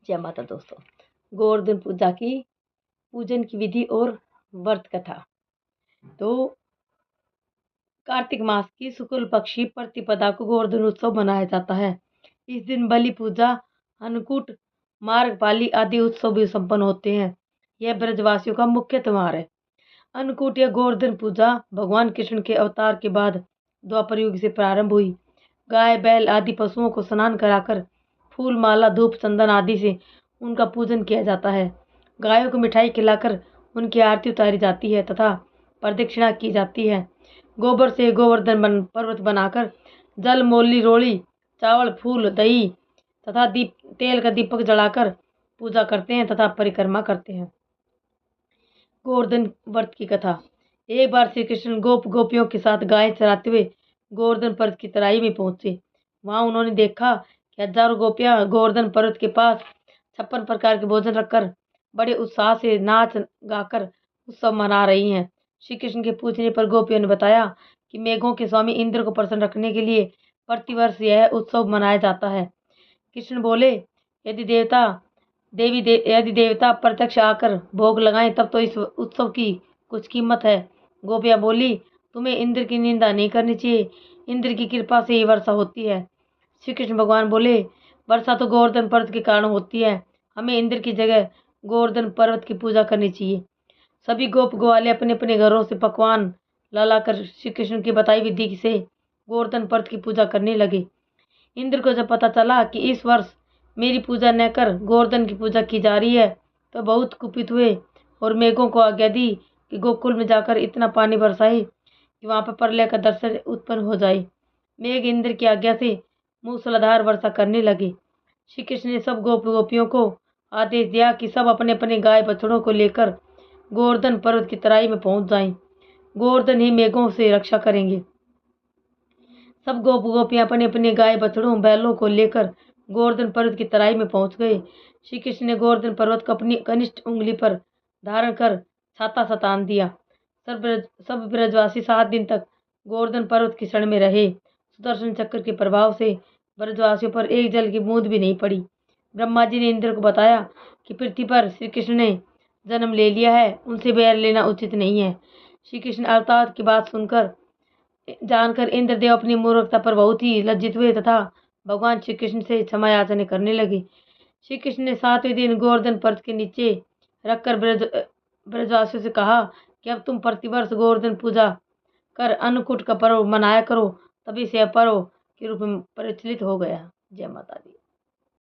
जय माता दोस्तों। गोवर्धन पूजा की पूजन की विधि और व्रत कथा। तो कार्तिक मास की शुक्ल पक्ष की प्रतिपदा को गोवर्धन उत्सव मनाया जाता है। इस दिन बलि पूजा, अन्नकूट, मार्गपाली आदि उत्सव भी संपन्न होते हैं। यह ब्रजवासियों का मुख्य त्योहार है। अन्नकूट या गोवर्धन पूजा भगवान कृष्ण के अवतार के बाद द्वापर युग से प्रारंभ हुई। गाय, बैल आदि पशुओं को स्नान कराकर फूल, माला, धूप, चंदन आदि से उनका पूजन किया जाता है। गायों को मिठाई खिलाकर उनकी आरती उतारी जाती है तथा प्रदक्षिणा की जाती है। गोबर से गोवर्धन पर्वत बनाकर जल, मौली, रोड़ी, चावल, फूल, दही तथा तेल का दीपक जलाकर पूजा करते हैं तथा परिक्रमा करते हैं। गोवर्धन व्रत की कथा। एक बार श्री कृष्ण गोपियों के साथ गाय चराते हुए गोवर्धन पर्वत की तराई में पहुंचे। वहां उन्होंने देखा कि हजारों गोपियां गोवर्धन पर्वत के पास 56 प्रकार के भोजन रखकर बड़े उत्साह से नाच गाकर उत्सव मना रही हैं। श्री कृष्ण के पूछने पर गोपियों ने बताया कि मेघों के स्वामी इंद्र को प्रसन्न रखने के लिए प्रतिवर्ष यह उत्सव मनाया जाता है। कृष्ण बोले, यदि देवता प्रत्यक्ष आकर भोग लगाएं तब तो इस उत्सव की कुछ कीमत है। गोपियां बोली, तुम्हें इंद्र की निंदा नहीं करनी चाहिए, इंद्र की कृपा से ही वर्षा होती है। श्री कृष्ण भगवान बोले, वर्षा तो गोवर्धन पर्वत के कारण होती है, हमें इंद्र की जगह गोवर्धन पर्वत की पूजा करनी चाहिए। सभी गोप ग्वाले अपने अपने घरों से पकवान लाकर श्री कृष्ण की बताई विधि से गोवर्धन पर्वत की पूजा करने लगे। इंद्र को जब पता चला कि इस वर्ष मेरी पूजा न कर गोवर्धन की पूजा की जा रही है तो बहुत कुपित हुए और मेघों को आज्ञा दी कि गोकुल में जाकर इतना पानी बरसाए कि वहां पर प्रलय का दर्शन उत्पन्न हो जाए। मेघ इंद्र की आज्ञा से मूसलाधार वर्षा करने लगे। श्री कृष्ण ने सब गोपियों को आदेश दिया कि सब अपने अपने गाय बछड़ों को लेकर गोवर्धन पर्वत की तराई में पहुंच जाएं। गोवर्धन ही मेघों से रक्षा करेंगे। सब गोपियां अपने अपने गाय बछड़ों बैलों को लेकर गोवर्धन पर्वत की तराई में पहुंच गए। श्री कृष्ण ने गोवर्धन पर्वत को अपनी कनिष्ठ उंगली पर धारण कर छाता सा तान दिया। सब ब्रजवासी 7 दिन तक गोवर्धन पर्वत की शरण में रहे। सुदर्शन चक्र के प्रभाव से ब्रजवासियों पर एक जल की बूंद भी नहीं पड़ी। ब्रह्मा जी ने इंद्र को बताया कि पृथ्वी पर श्री कृष्ण ने जन्म ले लिया है, उनसे बैर लेना उचित नहीं है। श्री कृष्ण अवतार की बात जानकर इंद्रदेव अपनी मूर्खता पर बहुत ही लज्जित हुए तथा भगवान श्री कृष्ण से क्षमा याचना करने लगे। श्री कृष्ण ने 7वें दिन गोवर्धन पर्वत के नीचे रखकर ब्रजवासियों से कहा कि अब तुम प्रतिवर्ष गोवर्धन पूजा कर अन्नकूट का पर्व मनाया करो। तभी से पर्व के रूप में प्रचलित हो गया। जय माता दी।